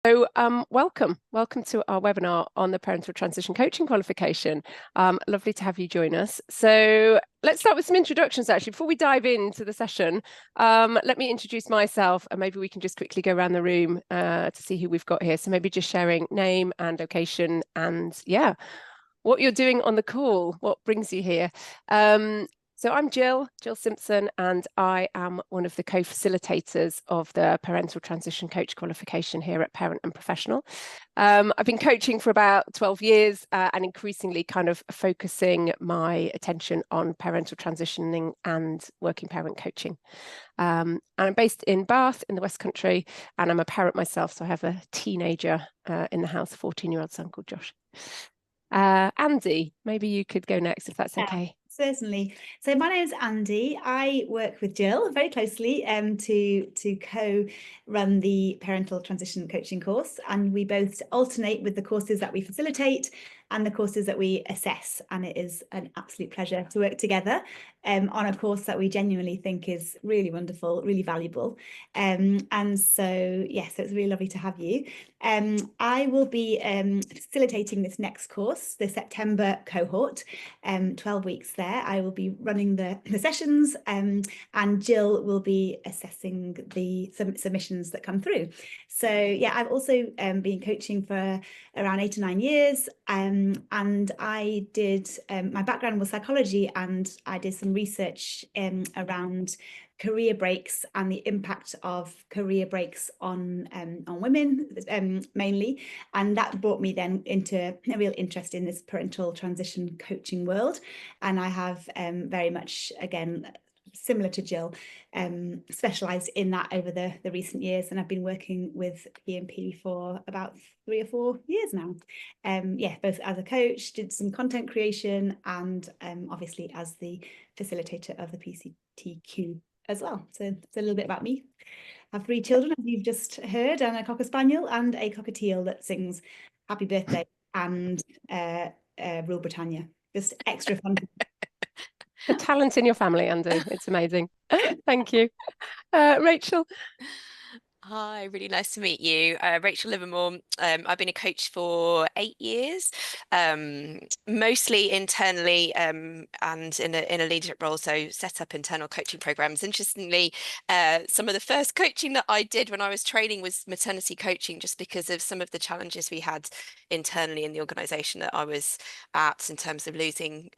Welcome to our webinar on the Parental Transition Coaching Qualification. Lovely to have you join us. So let's start with some introductions actually. Before we dive into the session, let me introduce myself and maybe we can just quickly go around the room to see who we've got here. So maybe just sharing name and location and what you're doing on the call, what brings you here. So I'm Gill Simpson, and I am one of the co-facilitators of the Parental Transition Coach Qualification here at Parent and Professional. I've been coaching for about 12 years and increasingly kind of focusing my attention on parental transitioning and working parent coaching. And I'm based in Bath in the West Country, and I'm a parent myself, so I have a teenager in the house, a 14-year-old son called Josh. Andi, maybe you could go next if that's okay. Certainly. So my name is Andi. I work with Gill very closely to co-run the Parental Transition Coaching course, and we both alternate with the courses that we facilitate and the courses that we assess, and it is an absolute pleasure to work together on a course that we genuinely think is really wonderful, really valuable. And so, yes, it's really lovely to have you. I will be facilitating this next course, the September cohort, 12 weeks there. I will be running the sessions, and Gill will be assessing the submissions that come through. So yeah, I've also been coaching for around 8 or 9 years, and I did, my background was psychology, and I did some research around career breaks and the impact of career breaks on women mainly, and that brought me then into a real interest in this parental transition coaching world. And I have very much, again, similar to Gill, specialised in that over the recent years, and I've been working with PMP for about 3 or 4 years now. Yeah, both as a coach, did some content creation, and obviously as the facilitator of the PTCQ as well. So it's a little bit about me. I have 3 children, as you've just heard, and a cocker spaniel and a cockatiel that sings happy birthday and Rule Britannia. Just extra fun. The talent in your family, Andi. It's amazing. Thank you. Rachel. Hi, really nice to meet you. Rachel Livermore. I've been a coach for 8 years, mostly internally and in a leadership role, so set up internal coaching programs. Interestingly, some of the first coaching that I did when I was training was maternity coaching, just because of some of the challenges we had internally in the organisation that I was at, in terms of losing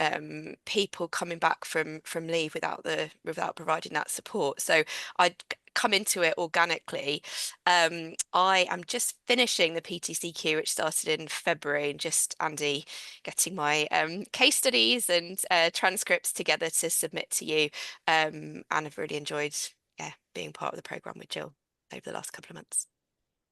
people coming back from leave without providing that support. So I'd come into it organically. I am just finishing the PTCQ, which started in February, and just, Andi, getting my case studies and transcripts together to submit to you, and I've really enjoyed being part of the programme with Gill over the last couple of months.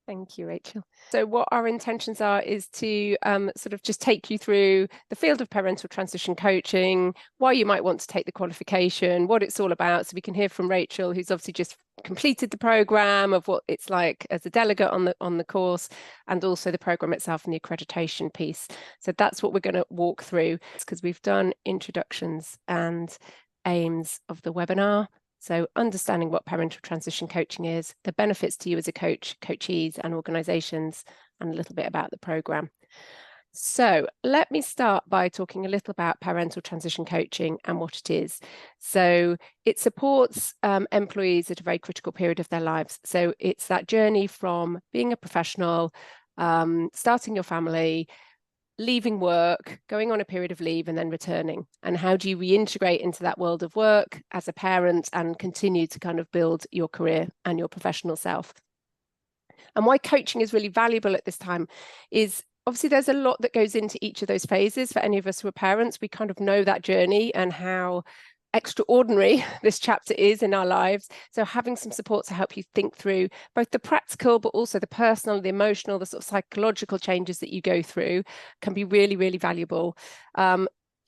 Thank you, Rachel. So what our intentions are is to sort of just take you through the field of parental transition coaching, why you might want to take the qualification, what it's all about, so we can hear from Rachel, who's obviously just completed the programme, of what it's like as a delegate on the course, and also the programme itself and the accreditation piece. So that's what we're going to walk through, because we've done introductions and aims of the webinar. So understanding what parental transition coaching is, the benefits to you as a coach, coachees and organisations, and a little bit about the programme. So let me start by talking a little about parental transition coaching and what it is. So it supports employees at a very critical period of their lives. So it's that journey from being a professional, starting your family, leaving work, going on a period of leave, and then returning. And how do you reintegrate into that world of work as a parent and continue to kind of build your career and your professional self? And why coaching is really valuable at this time is, obviously there's a lot that goes into each of those phases. For any of us who are parents, we kind of know that journey and how extraordinary this chapter is in our lives. So having some support to help you think through both the practical, but also the personal, the emotional, the sort of psychological changes that you go through can be really, really valuable.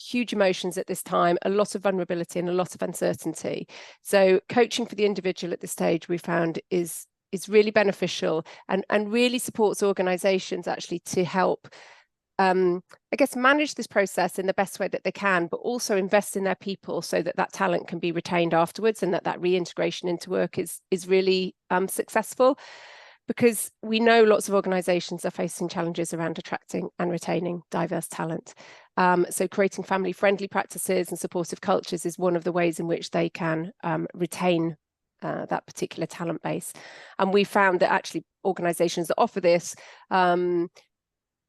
Huge emotions at this time, a lot of vulnerability and a lot of uncertainty. So coaching for the individual at this stage, we found is really beneficial and really supports organizations actually to help I guess manage this process in the best way that they can, but also invest in their people so that that talent can be retained afterwards, and that reintegration into work is really successful. because we know lots of organisations are facing challenges around attracting and retaining diverse talent. So creating family-friendly practices and supportive cultures is one of the ways in which they can retain that particular talent base. And we found that actually organisations that offer this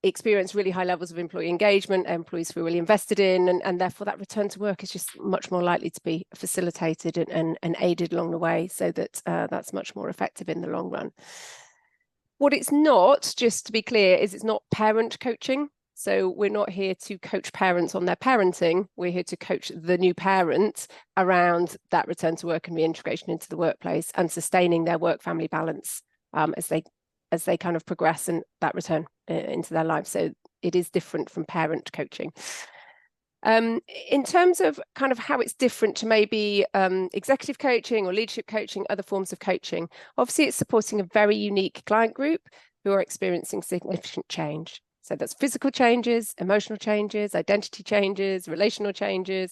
experience really high levels of employee engagement, employees feel really invested in, and therefore that return to work is just much more likely to be facilitated and aided along the way, so that that's much more effective in the long run. What it's not, just to be clear, is it's not parent coaching. So we're not here to coach parents on their parenting. We're here to coach the new parent around that return to work and reintegration into the workplace and sustaining their work-family balance as they kind of progress and that return into their life. So it is different from parent coaching. In terms of kind of how it's different to maybe executive coaching or leadership coaching, other forms of coaching, obviously it's supporting a very unique client group who are experiencing significant change. So that's physical changes, emotional changes, identity changes, relational changes.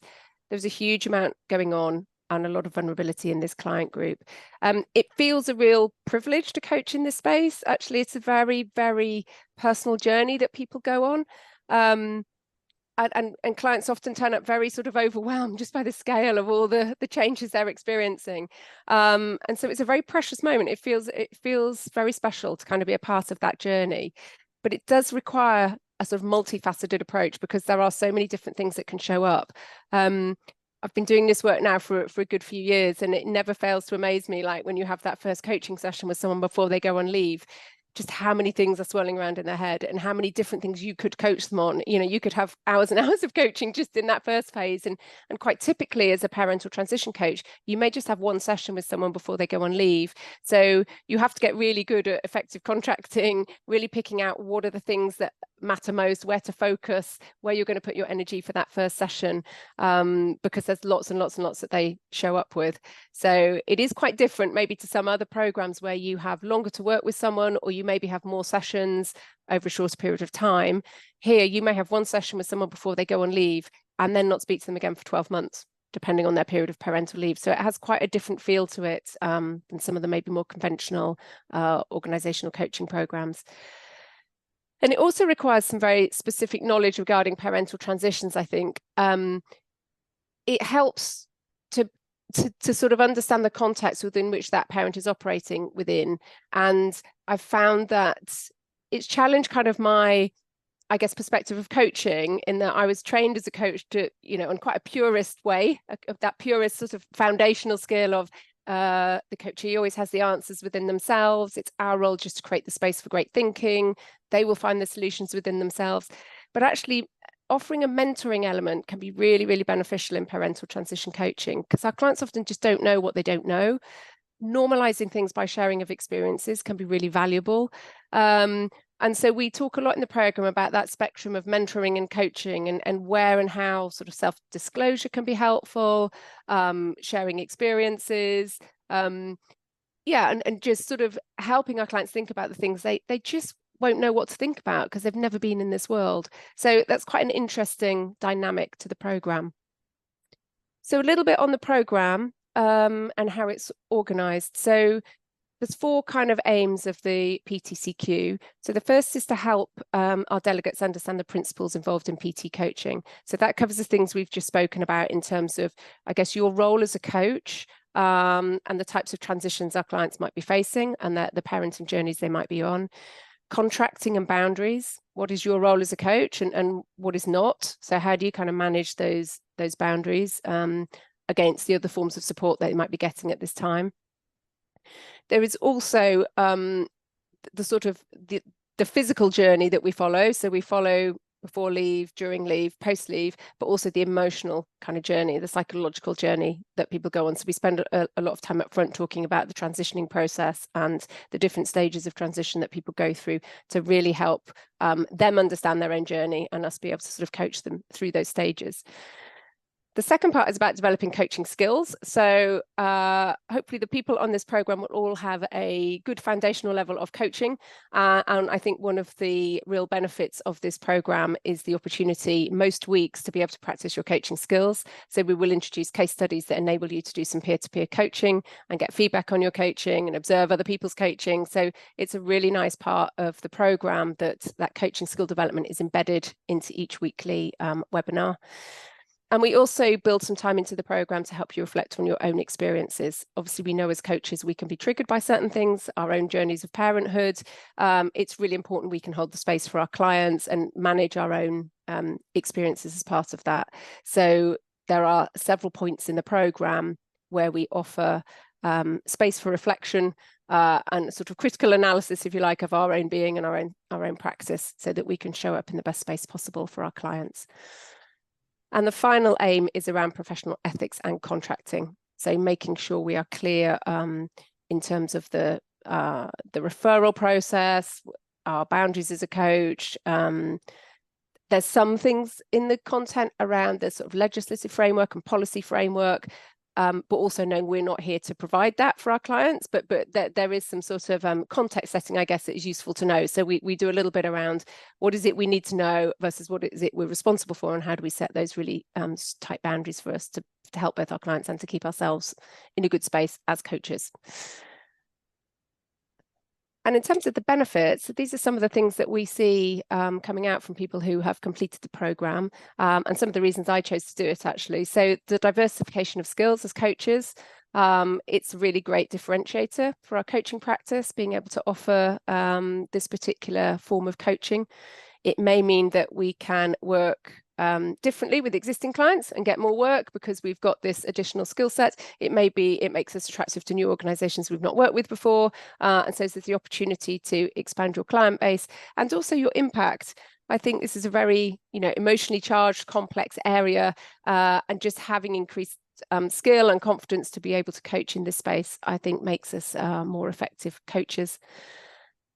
There's a huge amount going on and a lot of vulnerability in this client group. It feels a real privilege to coach in this space. Actually, it's a very, very personal journey that people go on. And clients often turn up very sort of overwhelmed just by the scale of all the changes they're experiencing. And so it's a very precious moment. It feels very special to kind of be a part of that journey. But it does require a sort of multifaceted approach because there are so many different things that can show up. I've been doing this work now for a good few years, and it never fails to amaze me, like when you have that first coaching session with someone before they go on leave, just how many things are swirling around in their head and how many different things you could coach them on. You know, you could have hours and hours of coaching just in that first phase. And quite typically as a parental transition coach, you may just have one session with someone before they go on leave. So you have to get really good at effective contracting, really picking out what are the things that matter most, where to focus, where you're going to put your energy for that first session, because there's lots and lots and lots that they show up with. So it is quite different maybe to some other programs where you have longer to work with someone, or you maybe have more sessions over a shorter period of time. Here, you may have one session with someone before they go on leave and then not speak to them again for 12 months, depending on their period of parental leave. So it has quite a different feel to it than some of the maybe more conventional organizational coaching programs. And it also requires some very specific knowledge regarding parental transitions, I think. It helps to sort of understand the context within which that parent is operating within. And I've found that it's challenged kind of my, I guess, perspective of coaching, in that I was trained as a coach to, you know, in quite a purist way, of that purist sort of foundational skill of the coachee always has the answers within themselves. It's our role just to create the space for great thinking. They will find the solutions within themselves. But actually, offering a mentoring element can be really, really beneficial in parental transition coaching, because our clients often just don't know what they don't know. Normalizing things by sharing of experiences can be really valuable. And so we talk a lot in the program about that spectrum of mentoring and coaching, and where and how sort of self-disclosure can be helpful, sharing experiences, and just sort of helping our clients think about the things they just won't know what to think about because they've never been in this world. So that's quite an interesting dynamic to the program. So a little bit on the program and how it's organized. So there's 4 kind of aims of the PTCQ. So the first is to help our delegates understand the principles involved in PT coaching. So that covers the things we've just spoken about in terms of, I guess, your role as a coach and the types of transitions our clients might be facing and the parenting journeys they might be on. Contracting and boundaries. What is your role as a coach and what is not? So how do you kind of manage those boundaries against the other forms of support that you might be getting at this time? There is also the sort of the physical journey that we follow. So we follow before leave, during leave, post leave, but also the emotional kind of journey, the psychological journey that people go on. So we spend a lot of time up front talking about the transitioning process and the different stages of transition that people go through to really help them understand their own journey and us be able to sort of coach them through those stages. The second part is about developing coaching skills. So hopefully the people on this program will all have a good foundational level of coaching. And I think one of the real benefits of this program is the opportunity most weeks to be able to practice your coaching skills. So we will introduce case studies that enable you to do some peer-to-peer coaching and get feedback on your coaching and observe other people's coaching. So it's a really nice part of the program that coaching skill development is embedded into each weekly webinar. And we also build some time into the program to help you reflect on your own experiences. Obviously, we know as coaches, we can be triggered by certain things, our own journeys of parenthood. It's really important we can hold the space for our clients and manage our own experiences as part of that. So there are several points in the program where we offer space for reflection and sort of critical analysis, if you like, of our own being and our own practice, so that we can show up in the best space possible for our clients. And the final aim is around professional ethics and contracting. So making sure we are clear in terms of the referral process, our boundaries as a coach. There's some things in the content around the sort of legislative framework and policy framework, but also knowing we're not here to provide that for our clients, but there is some sort of context setting, I guess, that is useful to know. So we do a little bit around what is it we need to know versus what is it we're responsible for, and how do we set those really tight boundaries for us to help both our clients and to keep ourselves in a good space as coaches. And in terms of the benefits, these are some of the things that we see coming out from people who have completed the programme, and some of the reasons I chose to do it, actually. So the diversification of skills as coaches, it's a really great differentiator for our coaching practice, being able to offer this particular form of coaching. It may mean that we can work differently with existing clients and get more work because we've got this additional skill set. It makes us attractive to new organizations we've not worked with before. And so there's the opportunity to expand your client base and also your impact. I think this is a very, emotionally charged, complex area, and just having increased skill and confidence to be able to coach in this space, I think makes us more effective coaches.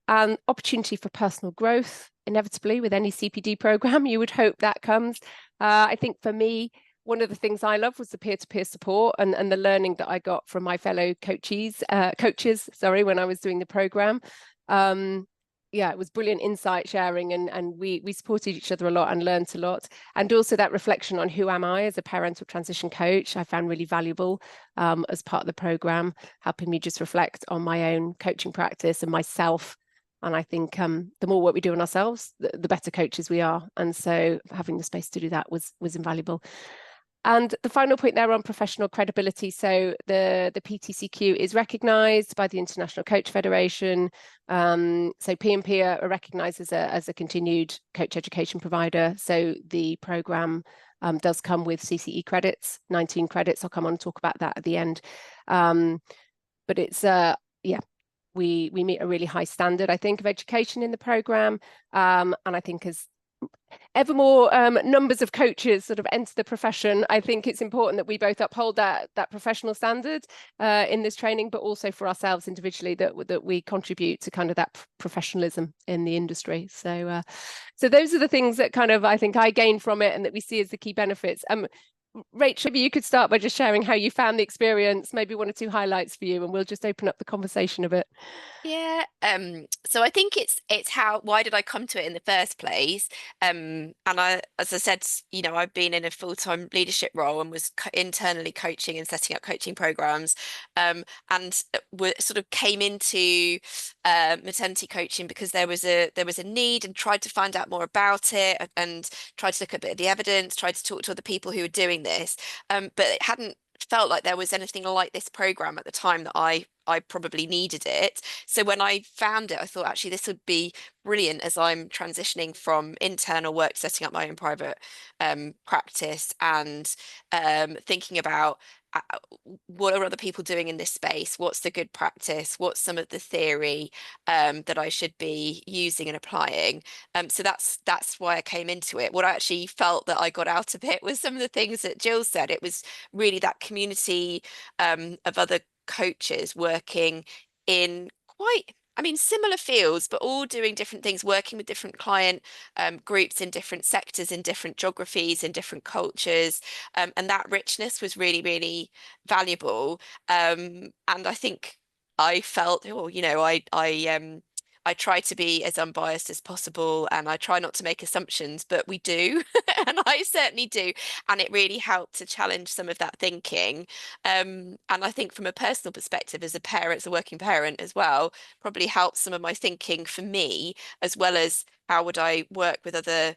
And opportunity for personal growth, inevitably with any CPD program, you would hope that comes. I think for me, one of the things I love was the peer-to-peer support and the learning that I got from my fellow coaches, when I was doing the program. Yeah, it was brilliant insight sharing, and we supported each other a lot and learned a lot. And also that reflection on who am I as a parental transition coach, I found really valuable as part of the program, helping me just reflect on my own coaching practice and myself. And I think the more work we do on ourselves, the better coaches we are. And so having the space to do that was invaluable. And the final point there on professional credibility. So the PTCQ is recognised by the International Coach Federation. So P&P are recognised as a continued coach education provider. So the programme does come with CCE credits, 19 credits. I'll come on and talk about that at the end. But it's, we meet a really high standard, I think, of education in the programme. And I think as ever more numbers of coaches sort of enter the profession, I think it's important that we both uphold that professional standard in this training, but also for ourselves individually that we contribute to kind of that professionalism in the industry. So those are the things that kind of I think I gained from it and that we see as the key benefits. Rachel, maybe you could start by just sharing how you found the experience, maybe one or two highlights for you, and we'll just open up the conversation a bit. Yeah, so I think it's why did I come to it in the first place? And as I said, I've been in a full-time leadership role and was internally coaching and setting up coaching programs, and sort of came into maternity coaching because there was a need, and tried to find out more about it and tried to look at a bit of the evidence, tried to talk to other people who were doing this, but it hadn't felt like there was anything like this program at the time that I probably needed it. So when I found it, I thought actually this would be brilliant as I'm transitioning from internal work to setting up my own private practice, and thinking about what are other people doing in this space? What's the good practice? What's some of the theory that I should be using and applying? So that's why I came into it. What I actually felt that I got out of it was some of the things that Gill said. It was really that community of other coaches working in quite I mean, similar fields, but all doing different things, working with different client groups in different sectors, in different geographies, in different cultures. And that richness was really, really valuable. And I think I felt, oh, you know, I try to be as unbiased as possible, and I try not to make assumptions, but we do, and I certainly do. And it really helped to challenge some of that thinking. And I think from a personal perspective, as a parent, as a working parent as well, probably helped some of my thinking for me, as well as how would I work with other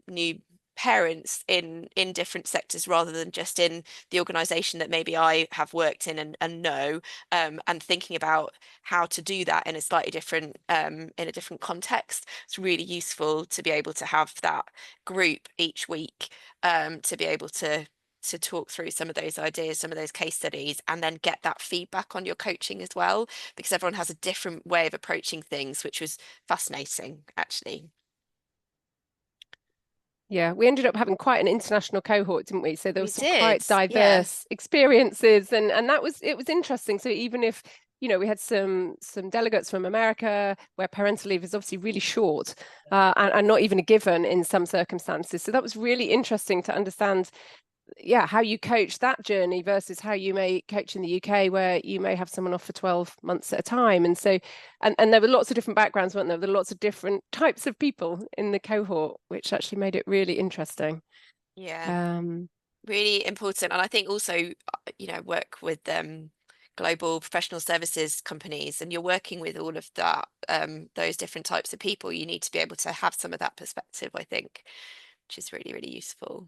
new parents in different sectors rather than just in the organization that maybe I have worked in and know, and thinking about how to do that in a slightly different in a different context. It's really useful to be able to have that group each week, to be able to talk through some of those ideas, some of those case studies, and then get that feedback on your coaching as well, because everyone has a different way of approaching things, which was fascinating, actually. Yeah, we ended up having quite an international cohort, didn't we? So there was some quite Yeah. diverse experiences, and it was interesting. So even if, you know, we had some delegates from America where parental leave is obviously really short, and not even a given in some circumstances. So that was really interesting to understand, yeah, how you coach that journey versus how you may coach in the UK, where you may have someone off for 12 months at a time. And so, and there were lots of different backgrounds, weren't there? There were lots of different types of people in the cohort, which actually made it really interesting. Yeah. Really important. And I think also, you know, work with global professional services companies, and you're working with all of that, those different types of people. You need to be able to have some of that perspective, I think, which is really, really useful.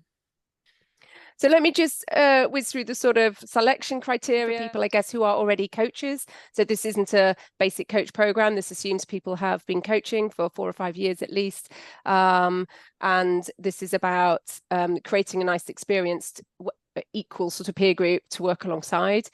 So let me just whiz through the sort of selection criteria for people, I guess, who are already coaches. So this isn't a basic coach program. This assumes people have been coaching for 4 or 5 years at least. And this is about creating a nice experienced, equal sort of peer group to work alongside.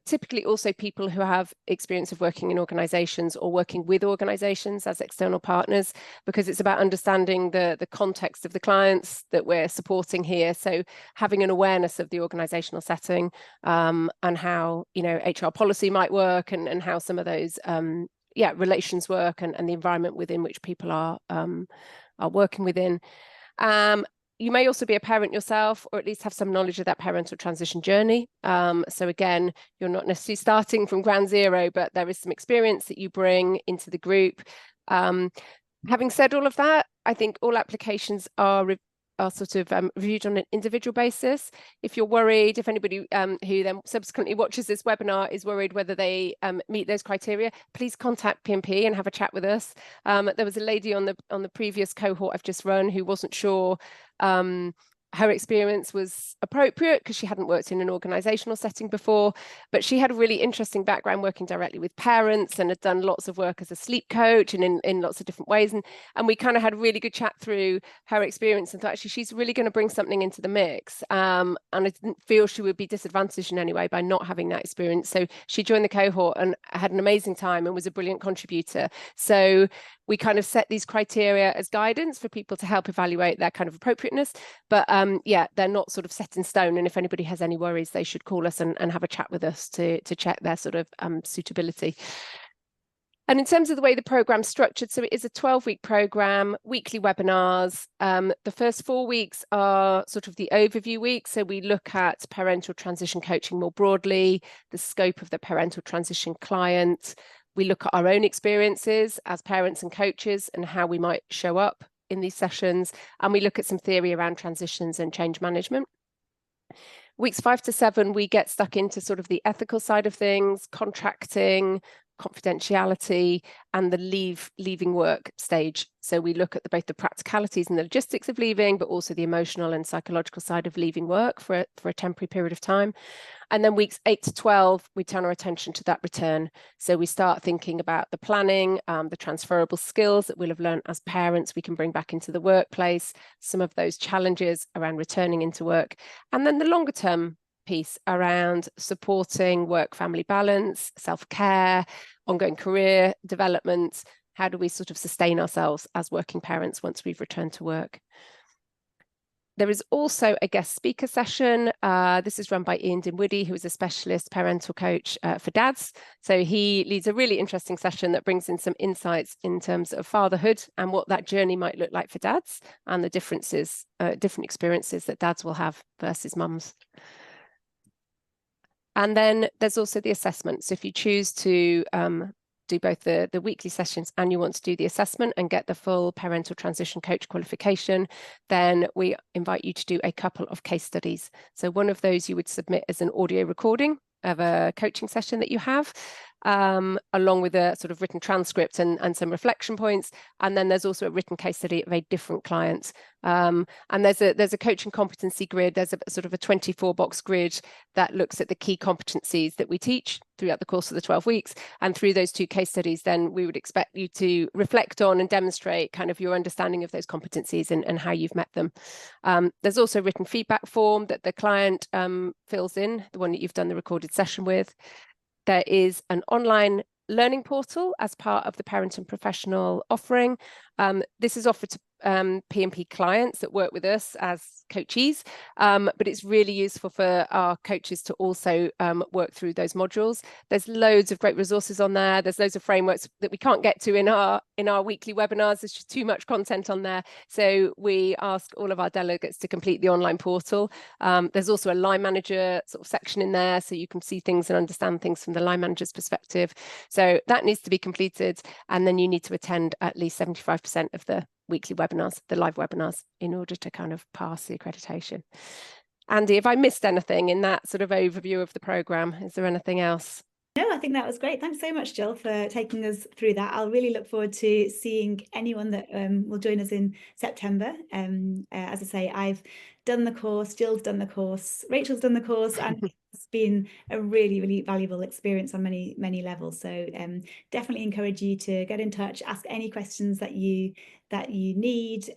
Typically also people who have experience of working in organizations or working with organizations as external partners, because it's about understanding the context of the clients that we're supporting here. So having an awareness of the organizational setting, and how, you know, HR policy might work, and how some of those relations work, and the environment within which people are working within. You may also be a parent yourself, or at least have some knowledge of that parental transition journey. So again, you're not necessarily starting from ground zero, but there is some experience that you bring into the group. Having said all of that, I think all applications are sort of reviewed on an individual basis. If you're worried, if anybody who then subsequently watches this webinar is worried whether they meet those criteria, please contact P&P and have a chat with us. There was a lady on the previous cohort I've just run who wasn't sure her experience was appropriate because she hadn't worked in an organizational setting before, but she had a really interesting background working directly with parents and had done lots of work as a sleep coach and in lots of different ways. And we kind of had a really good chat through her experience and thought, actually, she's really going to bring something into the mix. And I didn't feel she would be disadvantaged in any way by not having that experience. So she joined the cohort and had an amazing time and was a brilliant contributor. So we kind of set these criteria as guidance for people to help evaluate their kind of appropriateness. But yeah, they're not sort of set in stone. And if anybody has any worries, they should call us and have a chat with us to check their sort of suitability. And in terms of the way the program's structured, so it is a 12-week program, weekly webinars. The first 4 weeks are sort of the overview weeks. So we look at parental transition coaching more broadly, the scope of the parental transition client. We look at our own experiences as parents and coaches and how we might show up in these sessions. And we look at some theory around transitions and change management. Weeks 5 to 7, we get stuck into sort of the ethical side of things, contracting, confidentiality, and the leaving work stage. So we look at both the practicalities and the logistics of leaving, but also the emotional and psychological side of leaving work for a temporary period of time. And then weeks 8 to 12, we turn our attention to that return. So we start thinking about the planning, the transferable skills that we'll have learned as parents we can bring back into the workplace, some of those challenges around returning into work, and then the longer term piece around supporting work-family balance, self-care, ongoing career development. How do we sort of sustain ourselves as working parents once we've returned to work? There is also a guest speaker session. This is run by Ian Dinwiddie, who is a specialist parental coach for dads. So he leads a really interesting session that brings in some insights in terms of fatherhood and what that journey might look like for dads and the differences, different experiences that dads will have versus mums. And then there's also the assessment. So if you choose to do both the weekly sessions and you want to do the assessment and get the full parental transition coach qualification, then we invite you to do a couple of case studies. So one of those you would submit as an audio recording of a coaching session that you have, along with a sort of written transcript and some reflection points. And then there's also a written case study of a different client. And there's a coaching competency grid. There's a sort of a 24-box grid that looks at the key competencies that we teach throughout the course of the 12 weeks. And through those 2 case studies, then we would expect you to reflect on and demonstrate kind of your understanding of those competencies and how you've met them. There's also a written feedback form that the client fills in, the one that you've done the recorded session with. There is an online learning portal as part of the Parent and Professional offering. This is offered to P&P clients that work with us as coachees, but it's really useful for our coaches to also work through those modules. There's loads of great resources on there. There's loads of frameworks that we can't get to in our weekly webinars. There's just too much content on there. So we ask all of our delegates to complete the online portal. There's also a line manager sort of section in there, so you can see things and understand things from the line manager's perspective. So that needs to be completed, and then you need to attend at least 75% of the weekly webinars, the live webinars, in order to kind of pass the accreditation. Andi, have I missed anything in that sort of overview of the programme? Is there anything else? No, I think that was great. Thanks so much, Gill, for taking us through that. I'll really look forward to seeing anyone that will join us in September. As I say, I've done the course, Gill's done the course, Rachel's done the course, and it's been a really, really valuable experience on many, many levels. So definitely encourage you to get in touch, ask any questions that you need.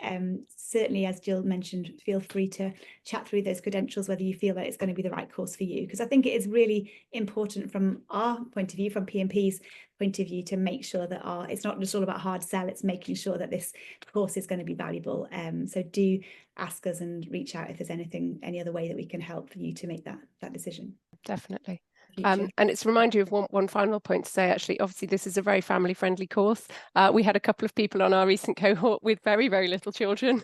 Certainly, as Gill mentioned, feel free to chat through those credentials, whether you feel that it's going to be the right course for you, because I think it is really important from our point of view, from P&P's point of view, to make sure that it's not just all about hard sell, it's making sure that this course is going to be valuable. So do ask us and reach out if there's any other way that we can help you to make that decision. Definitely. And it's remind you of one final point to say, actually, obviously, this is a very family-friendly course. We had a couple of people on our recent cohort with very, very little children.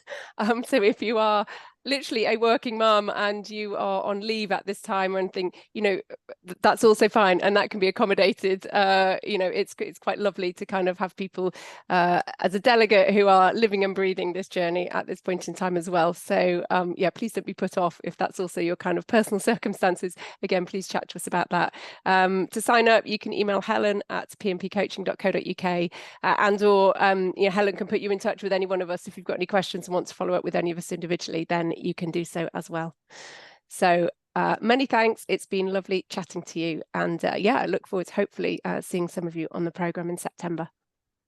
So if you are literally a working mum and you are on leave at this time or anything, that's also fine, and that can be accommodated. It's quite lovely to kind of have people as a delegate who are living and breathing this journey at this point in time as well. So yeah, please don't be put off if that's also your kind of personal circumstances. Again, please chat to us about that. To sign up, you can email helen@pnpcoaching.co.uk, and/or Helen can put you in touch with any one of us if you've got any questions and want to follow up with any of us individually. Then you can do so as well. So many thanks. It's been lovely chatting to you, and yeah, I look forward to hopefully seeing some of you on the programme in September.